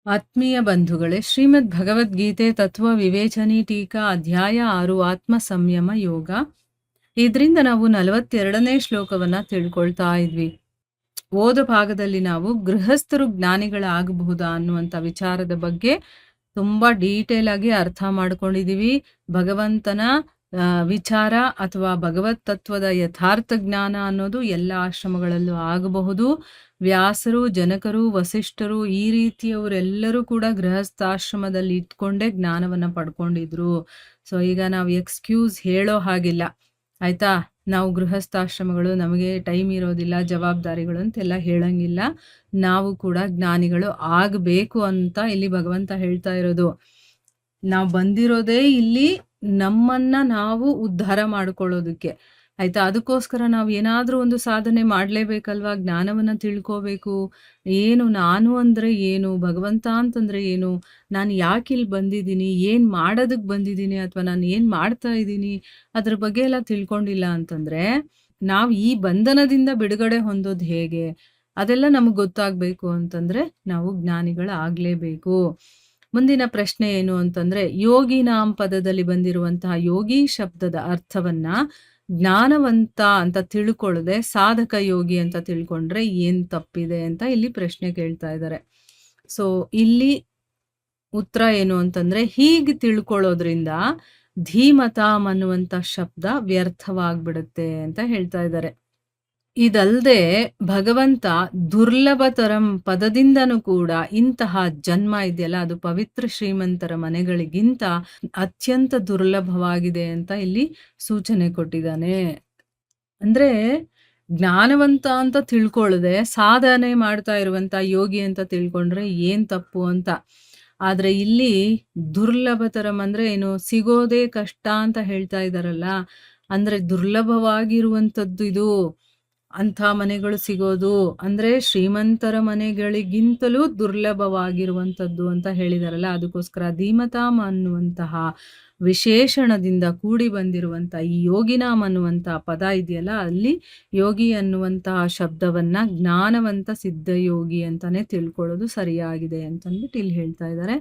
ಆತ್ಮೀಯ ಬಂಧುಗಳೇ, ಶ್ರೀಮದ್ ಭಗವದ್ಗೀತೆ ತತ್ವ ವಿವೇಚನಿ ಟೀಕಾ ಅಧ್ಯಾಯ 6 ಆತ್ಮ ಸಂಯಮ ಯೋಗ. ಇದರಿಂದ ನಾವು 42ನೇ ಶ್ಲೋಕವನ್ನ ತಿಳ್ಕೊಳ್ತಾ ಇದ್ವಿ. ಓದ ಭಾಗದಲ್ಲಿ ನಾವು ಗೃಹಸ್ಥರು ಜ್ಞಾನಿಗಳಾಗಬಹುದಾ ಅನ್ನುವಂಥ ವಿಚಾರದ ಬಗ್ಗೆ ತುಂಬಾ ಡೀಟೇಲ್ ಆಗಿ ಅರ್ಥ ಮಾಡ್ಕೊಂಡಿದೀವಿ. ಭಗವಂತನ ವಿಚಾರ ಅಥವಾ ಭಗವತ್ ತತ್ವದ ಯಥಾರ್ಥ ಜ್ಞಾನ ಅನ್ನೋದು ಎಲ್ಲ ಆಶ್ರಮಗಳಲ್ಲೂ ಆಗಬಹುದು. ವ್ಯಾಸರು, ಜನಕರು, ವಸಿಷ್ಠರು ಈ ರೀತಿಯವರೆಲ್ಲರೂ ಕೂಡ ಗೃಹಸ್ಥಾಶ್ರಮದಲ್ಲಿ ಇಟ್ಕೊಂಡೇ ಜ್ಞಾನವನ್ನ ಪಡ್ಕೊಂಡಿದ್ರು. ಸೊ ಈಗ ನಾವು ಎಕ್ಸ್ಕ್ಯೂಸ್ ಹೇಳೋ ಹಾಗಿಲ್ಲ, ಆಯ್ತಾ? ನಾವು ಗೃಹಸ್ಥಾಶ್ರಮಗಳು, ನಮಗೆ ಟೈಮ್ ಇರೋದಿಲ್ಲ, ಜವಾಬ್ದಾರಿಗಳು ಅಂತೆಲ್ಲ ಹೇಳಂಗಿಲ್ಲ. ನಾವು ಕೂಡ ಜ್ಞಾನಿಗಳು ಆಗಬೇಕು ಅಂತ ಇಲ್ಲಿ ಭಗವಂತ ಹೇಳ್ತಾ ಇರೋದು. ನಾವು ಬಂದಿರೋದೇ ಇಲ್ಲಿ ನಮ್ಮನ್ನ ನಾವು ಉದ್ಧಾರ ಮಾಡ್ಕೊಳ್ಳೋದಕ್ಕೆ, ಆಯ್ತಾ? ಅದಕ್ಕೋಸ್ಕರ ನಾವು ಏನಾದ್ರೂ ಒಂದು ಸಾಧನೆ ಮಾಡ್ಲೇಬೇಕಲ್ವಾ? ಜ್ಞಾನವನ್ನ ತಿಳ್ಕೋಬೇಕು. ಏನು ನಾನು ಅಂದ್ರೆ ಏನು, ಭಗವಂತ ಅಂತಂದ್ರೆ ಏನು, ನಾನು ಯಾಕೆ ಇಲ್ಲಿ ಬಂದಿದ್ದೀನಿ, ಏನ್ ಮಾಡೋದಕ್ಕೆ ಬಂದಿದ್ದೀನಿ, ಅಥವಾ ನಾನು ಏನ್ ಮಾಡ್ತಾ ಇದ್ದೀನಿ, ಅದ್ರ ಬಗ್ಗೆ ಎಲ್ಲ ತಿಳ್ಕೊಂಡಿಲ್ಲ ಅಂತಂದ್ರೆ ನಾವು ಈ ಬಂಧನದಿಂದ ಬಿಡುಗಡೆ ಹೊಂದೋದು ಹೇಗೆ, ಅದೆಲ್ಲ ನಮಗೆ ಗೊತ್ತಾಗ್ಬೇಕು ಅಂತಂದ್ರೆ ನಾವು ಜ್ಞಾನಿಗಳಾಗ್ಲೇಬೇಕು. ಮುಂದಿನ ಪ್ರಶ್ನೆ ಏನು ಅಂತಂದ್ರೆ, ಯೋಗಿನಾಂ ಪದದಲ್ಲಿ ಬಂದಿರುವಂತಹ ಯೋಗಿ ಶಬ್ದದ ಅರ್ಥವನ್ನ ಜ್ಞಾನವಂತ ಅಂತ ತಿಳ್ಕೊಳ್ಳದೆ ಸಾಧಕ ಯೋಗಿ ಅಂತ ತಿಳ್ಕೊಂಡ್ರೆ ಏನ್ ತಪ್ಪಿದೆ ಅಂತ ಇಲ್ಲಿ ಪ್ರಶ್ನೆ ಕೇಳ್ತಾ ಇದ್ದಾರೆ. ಸೊ ಇಲ್ಲಿ ಉತ್ತರ ಏನು ಅಂತಂದ್ರೆ, ಹೀಗೆ ತಿಳ್ಕೊಳ್ಳೋದ್ರಿಂದ ಧೀಮತಾಂ ಅನ್ನುವಂಥ ಶಬ್ದ ವ್ಯರ್ಥವಾಗ್ಬಿಡುತ್ತೆ ಅಂತ ಹೇಳ್ತಾ ಇದ್ದಾರೆ. ಇದಲ್ದೆ ಭಗವಂತ ದುರ್ಲಭತರಂ ಪದದಿಂದನೂ ಕೂಡ ಇಂತಹ ಜನ್ಮ ಇದೆಯಲ್ಲ, ಅದು ಪವಿತ್ರ ಶ್ರೀಮಂತರ ಮನೆಗಳಿಗಿಂತ ಅತ್ಯಂತ ದುರ್ಲಭವಾಗಿದೆ ಅಂತ ಇಲ್ಲಿ ಸೂಚನೆ ಕೊಟ್ಟಿದ್ದಾನೆ. ಅಂದ್ರೆ ಜ್ಞಾನವಂತ ಅಂತ ತಿಳ್ಕೊಳ್ಳದೆ ಸಾಧನೆ ಮಾಡ್ತಾ ಇರುವಂತ ಯೋಗಿ ಅಂತ ತಿಳ್ಕೊಂಡ್ರೆ ಏನ್ ತಪ್ಪು ಅಂತ. ಆದ್ರೆ ಇಲ್ಲಿ ದುರ್ಲಭತರಂ ಅಂದ್ರೆ ಏನು, ಸಿಗೋದೇ ಕಷ್ಟ ಅಂತ ಹೇಳ್ತಾ ಇದಾರಲ್ಲ, ಅಂದ್ರೆ ದುರ್ಲಭವಾಗಿರುವಂಥದ್ದು ಇದು. ಅಂಥ ಮನೆಗಳು ಸಿಗೋದು ಅಂದ್ರೆ ಶ್ರೀಮಂತರ ಮನೆಗಳಿಗಿಂತಲೂ ದುರ್ಲಭವಾಗಿರುವಂಥದ್ದು ಅಂತ ಹೇಳಿದಾರಲ್ಲ, ಅದಕ್ಕೋಸ್ಕರ ಧೀಮತಾಮ್ ಅನ್ನುವಂತಹ ವಿಶೇಷಣದಿಂದ ಕೂಡಿ ಬಂದಿರುವಂಥ ಈ ಯೋಗಿನಾಮ್ ಅನ್ನುವಂಥ ಪದ ಇದೆಯಲ್ಲ, ಅಲ್ಲಿ ಯೋಗಿ ಅನ್ನುವಂತಹ ಶಬ್ದವನ್ನ ಜ್ಞಾನವಂತ ಸಿದ್ಧಯೋಗಿ ಅಂತಾನೆ ತಿಳ್ಕೊಳ್ಳೋದು ಸರಿಯಾಗಿದೆ ಅಂತಂದ್ಬಿಟ್ಟು ಇಲ್ಲಿ ಹೇಳ್ತಾ ಇದ್ದಾರೆ.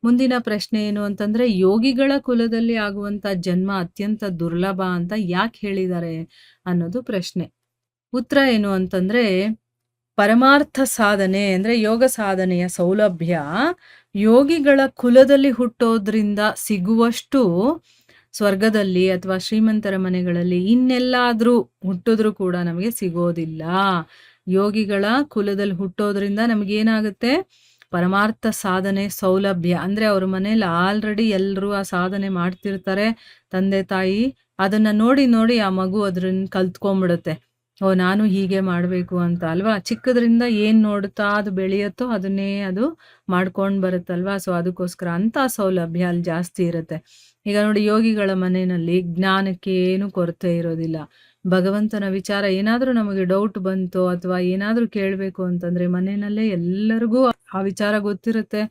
ಮುಂದಿನ ಪ್ರಶ್ನೆ ಏನು ಅಂತಂದ್ರೆ, ಯೋಗಿಗಳ ಕುಲದಲ್ಲಿ ಆಗುವಂತ ಜನ್ಮ ಅತ್ಯಂತ ದುರ್ಲಭ ಅಂತ ಯಾಕೆ ಹೇಳಿದ್ದಾರೆ ಅನ್ನೋದು ಪ್ರಶ್ನೆ. ಉತ್ತರ ಏನು ಅಂತಂದ್ರೆ, ಪರಮಾರ್ಥ ಸಾಧನೆ ಅಂದ್ರೆ ಯೋಗ ಸಾಧನೆಯ ಸೌಲಭ್ಯ ಯೋಗಿಗಳ ಕುಲದಲ್ಲಿ ಹುಟ್ಟೋದ್ರಿಂದ ಸಿಗುವಷ್ಟು ಸ್ವರ್ಗದಲ್ಲಿ ಅಥವಾ ಶ್ರೀಮಂತರ ಮನೆಗಳಲ್ಲಿ ಇನ್ನೆಲ್ಲಾದ್ರೂ ಹುಟ್ಟಿದ್ರೂ ಕೂಡ ನಮಗೆ ಸಿಗೋದಿಲ್ಲ. ಯೋಗಿಗಳ ಕುಲದಲ್ಲಿ ಹುಟ್ಟೋದ್ರಿಂದ ನಮಗೇನಾಗುತ್ತೆ, ಪರಮಾರ್ಥ ಸಾಧನೆ ಸೌಲಭ್ಯ ಅಂದ್ರೆ ಅವ್ರ ಮನೇಲಿ ಆಲ್ರೆಡಿ ಎಲ್ಲರೂ ಆ ಸಾಧನೆ ಮಾಡ್ತಿರ್ತಾರೆ. ತಂದೆ ತಾಯಿ ಅದನ್ನ ನೋಡಿ ನೋಡಿ ಆ ಮಗು ಅದ್ರನ್ನ ಕಲ್ತ್ಕೊಂಡ್ಬಿಡುತ್ತೆ. ಓ, ನಾನು ಹೀಗೆ ಮಾಡಬೇಕು ಅಂತ ಅಲ್ವಾ? ಚಿಕ್ಕದ್ರಿಂದ ಏನ್ ನೋಡುತ್ತಾ ಅದು ಬೆಳೆಯುತ್ತೋ ಅದನ್ನೇ ಅದು ಮಾಡ್ಕೊಂಡು ಬರುತ್ತಲ್ವಾ? ಸೊ ಅದಕ್ಕೋಸ್ಕರ ಅಂತ ಸೌಲಭ್ಯ ಅಲ್ಲಿ ಜಾಸ್ತಿ ಇರುತ್ತೆ. ಈಗ ನೋಡಿ, ಯೋಗಿಗಳ ಮನೆಯಲ್ಲಿ ಜ್ಞಾನಕ್ಕೆ ಏನು ಕೊರತೆ ಇರೋದಿಲ್ಲ. ಭಗವಂತನ ವಿಚಾರ ಏನಾದ್ರೂ ನಮಗೆ ಡೌಟ್ ಬಂತು ಅಥವಾ ಏನಾದ್ರೂ ಕೇಳಬೇಕು ಅಂತಂದ್ರೆ ಮನೆಯಲ್ಲೇ ಎಲ್ಲರಿಗೂ ಆ ವಿಚಾರ ಗೊತ್ತಿರುತ್ತೆ.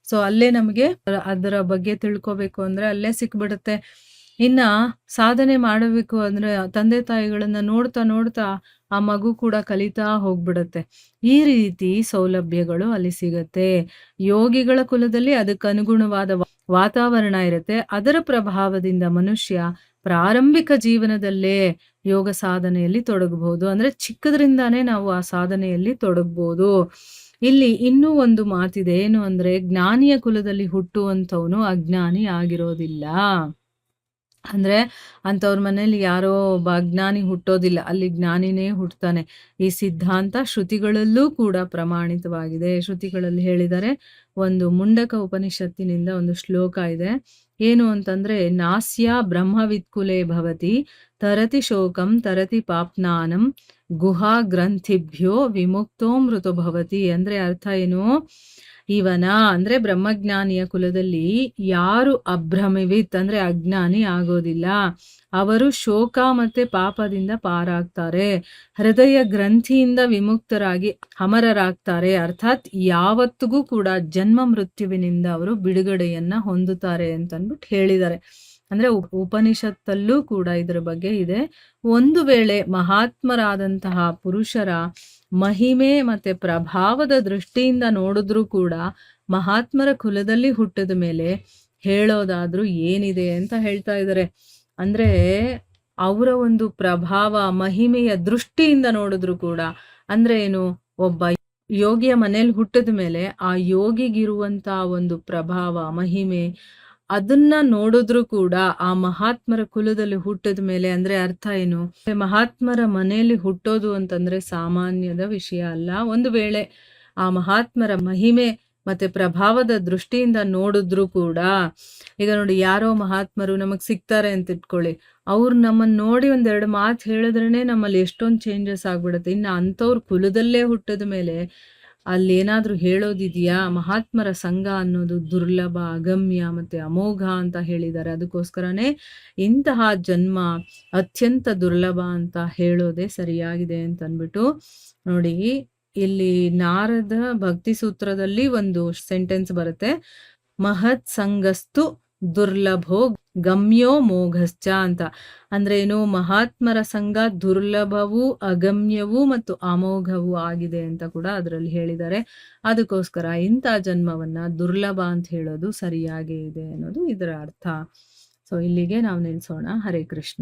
ಸೊ ಅಲ್ಲೇ ನಮಗೆ ಅದರ ಬಗ್ಗೆ ತಿಳ್ಕೊಬೇಕು ಅಂದ್ರೆ ಅಲ್ಲೇ ಸಿಕ್ಬಿಡುತ್ತೆ. ಇನ್ನ ಸಾಧನೆ ಮಾಡಬೇಕು ಅಂದ್ರೆ ತಂದೆ ತಾಯಿಗಳನ್ನ ನೋಡ್ತಾ ನೋಡ್ತಾ ಆ ಮಗು ಕೂಡ ಕಲಿತಾ ಹೋಗ್ಬಿಡತ್ತೆ. ಈ ರೀತಿ ಸೌಲಭ್ಯಗಳು ಅಲ್ಲಿ ಸಿಗತ್ತೆ. ಯೋಗಿಗಳ ಕುಲದಲ್ಲಿ ಅದಕ್ಕೆ ಅನುಗುಣವಾದ ವಾತಾವರಣ ಇರುತ್ತೆ. ಅದರ ಪ್ರಭಾವದಿಂದ ಮನುಷ್ಯ ಪ್ರಾರಂಭಿಕ ಜೀವನದಲ್ಲೇ ಯೋಗ ಸಾಧನೆಯಲ್ಲಿ ತೊಡಗಬಹುದು. ಅಂದ್ರೆ ಚಿಕ್ಕದ್ರಿಂದಾನೇ ನಾವು ಆ ಸಾಧನೆಯಲ್ಲಿ ತೊಡಗಬಹುದು. ಇಲ್ಲಿ ಇನ್ನೂ ಒಂದು ಮಾತಿದೆ, ಏನು ಅಂದ್ರೆ, ಜ್ಞಾನಿಯ ಕುಲದಲ್ಲಿ ಹುಟ್ಟುವಂಥವನು ಅಜ್ಞಾನಿ ಆಗಿರೋದಿಲ್ಲ. ಅಂದ್ರೆ ಅಂಥವ್ರ ಮನೇಲಿ ಯಾರೋ ಒಬ್ಬ ಅಜ್ಞಾನಿ ಹುಟ್ಟೋದಿಲ್ಲ, ಅಲ್ಲಿ ಜ್ಞಾನಿನೇ ಹುಟ್ಟುತ್ತಾನೆ. ಈ ಸಿದ್ಧಾಂತ ಶ್ರುತಿಗಳಲ್ಲೂ ಕೂಡ ಪ್ರಮಾಣಿತವಾಗಿದೆ. ಶ್ರುತಿಗಳಲ್ಲಿ ಹೇಳಿದರೆ, ಒಂದು ಮುಂಡಕ ಉಪನಿಷತ್ತಿನಿಂದ ಒಂದು ಶ್ಲೋಕ ಇದೆ. ಏನು ಅಂತಂದ್ರೆ, ನಾಸ್ಯ ಬ್ರಹ್ಮವಿತ್ಕುಲೇ ಭವತಿ ತರತಿ ಶೋಕಂ ತರತಿ ಪಾಪ್ನಾನಂ ಗುಹಾ ಗ್ರಂಥಿಭ್ಯೋ ವಿಮುಕ್ತೋ ಮೃತೋ ಭವತಿ. ಅಂದ್ರೆ ಅರ್ಥ ಏನು, ಇವನ ಅಂದ್ರೆ ಬ್ರಹ್ಮಜ್ಞಾನಿಯ ಕುಲದಲ್ಲಿ ಯಾರು ಅಭ್ರಮಿವಿತ್ ಅಂದ್ರೆ ಅಜ್ಞಾನಿ ಆಗೋದಿಲ್ಲ, ಅವರು ಶೋಕ ಮತ್ತೆ ಪಾಪದಿಂದ ಪಾರಾಗ್ತಾರೆ, ಹೃದಯ ಗ್ರಂಥಿಯಿಂದ ವಿಮುಕ್ತರಾಗಿ ಅಮರರಾಗ್ತಾರೆ. ಅರ್ಥಾತ್ ಯಾವತ್ತಿಗೂ ಕೂಡ ಜನ್ಮ ಮೃತ್ಯುವಿನಿಂದ ಅವರು ಬಿಡುಗಡೆಯನ್ನ ಹೊಂದುತ್ತಾರೆ ಅಂತಂದ್ಬಿಟ್ಟು ಹೇಳಿದ್ದಾರೆ. ಅಂದ್ರೆ ಉಪನಿಷತ್ತಲ್ಲೂ ಕೂಡ ಇದರ ಬಗ್ಗೆ ಇದೆ. ಒಂದು ವೇಳೆ ಮಹಾತ್ಮರಾದಂತಹ ಪುರುಷರ ಮಹಿಮೆ ಮತ್ತೆ ಪ್ರಭಾವದ ದೃಷ್ಟಿಯಿಂದ ನೋಡಿದ್ರೂ ಕೂಡ ಮಹಾತ್ಮರ ಕುಲದಲ್ಲಿ ಹುಟ್ಟಿದ ಮೇಲೆ ಹೇಳೋದಾದ್ರೂ ಏನಿದೆ ಅಂತ ಹೇಳ್ತಾ ಇದ್ದಾರೆ. ಅಂದ್ರೆ ಅವರ ಒಂದು ಪ್ರಭಾವ, ಮಹಿಮೆಯ ದೃಷ್ಟಿಯಿಂದ ನೋಡಿದ್ರು ಕೂಡ ಅಂದ್ರೆ ಏನು, ಒಬ್ಬ ಯೋಗಿಯ ಮನೇಲಿ ಹುಟ್ಟಿದ ಮೇಲೆ ಆ ಯೋಗಿಗಿರುವಂತ ಒಂದು ಪ್ರಭಾವ, ಮಹಿಮೆ ಅದನ್ನ ನೋಡಿದ್ರು ಕೂಡ ಆ ಮಹಾತ್ಮರ ಕುಲದಲ್ಲಿ ಹುಟ್ಟಿದ ಮೇಲೆ ಅಂದ್ರೆ ಅರ್ಥ ಏನು? ಮಹಾತ್ಮರ ಮನೆಯಲ್ಲಿ ಹುಟ್ಟೋದು ಅಂತಂದ್ರೆ ಸಾಮಾನ್ಯದ ವಿಷಯ ಅಲ್ಲ. ಒಂದು ವೇಳೆ ಆ ಮಹಾತ್ಮರ ಮಹಿಮೆ ಮತ್ತೆ ಪ್ರಭಾವದ ದೃಷ್ಟಿಯಿಂದ ನೋಡಿದ್ರು ಕೂಡ, ಈಗ ನೋಡಿ ಯಾರೋ ಮಹಾತ್ಮರು ನಮಗ್ ಸಿಗ್ತಾರೆ ಅಂತ ಇಟ್ಕೊಳ್ಳಿ, ಅವ್ರು ನಮ್ಮನ್ನ ನೋಡಿ ಒಂದೆರಡು ಮಾತು ಹೇಳಿದ್ರೇನೆ ನಮ್ಮಲ್ಲಿ ಎಷ್ಟೊಂದು ಚೇಂಜಸ್ ಆಗ್ಬಿಡುತ್ತೆ. ಇನ್ನು ಅಂಥವ್ರ ಕುಲದಲ್ಲೇ ಹುಟ್ಟಿದ ಮೇಲೆ ಅಲ್ಲೇನಾದ್ರೂ ಹೇಳೋದಿದೆಯಾ? ಮಹಾತ್ಮರ ಸಂಘ ಅನ್ನೋದು ದುರ್ಲಭ, ಅಗಮ್ಯ ಮತ್ತೆ ಅಮೋಘ ಅಂತ ಹೇಳಿದ್ದಾರೆ. ಅದಕ್ಕೋಸ್ಕರನೇ ಇಂತಹ ಜನ್ಮ ಅತ್ಯಂತ ದುರ್ಲಭ ಅಂತ ಹೇಳೋದೇ ಸರಿಯಾಗಿದೆ ಅಂತ ಅಂದ್ಬಿಟ್ಟು ನೋಡಿ, ಇಲ್ಲಿ ನಾರದ ಭಕ್ತಿ ಸೂತ್ರದಲ್ಲಿ ಒಂದು ಸೆಂಟೆನ್ಸ್ ಬರುತ್ತೆ, ಮಹತ್ ಸಂಗಸ್ತು ದುರ್ಲಭೋ ಗಮ್ಯೋ ಮೋಘಶ್ಚ ಅಂತ. ಅಂದ್ರೆ ಏನು, ಮಹಾತ್ಮರ ಸಂಘ ದುರ್ಲಭವೂ ಅಗಮ್ಯವೂ ಮತ್ತು ಅಮೋಘವೂ ಆಗಿದೆ ಅಂತ ಕೂಡ ಅದರಲ್ಲಿ ಹೇಳಿದ್ದಾರೆ. ಅದಕ್ಕೋಸ್ಕರ ಇಂಥ ಜನ್ಮವನ್ನ ದುರ್ಲಭ ಅಂತ ಹೇಳೋದು ಸರಿಯಾಗೇ ಇದೆ ಅನ್ನೋದು ಇದರ ಅರ್ಥ. ಸೊ ಇಲ್ಲಿಗೆ ನಾವು ನಿಲ್ಸೋಣ. ಹರೇ ಕೃಷ್ಣ.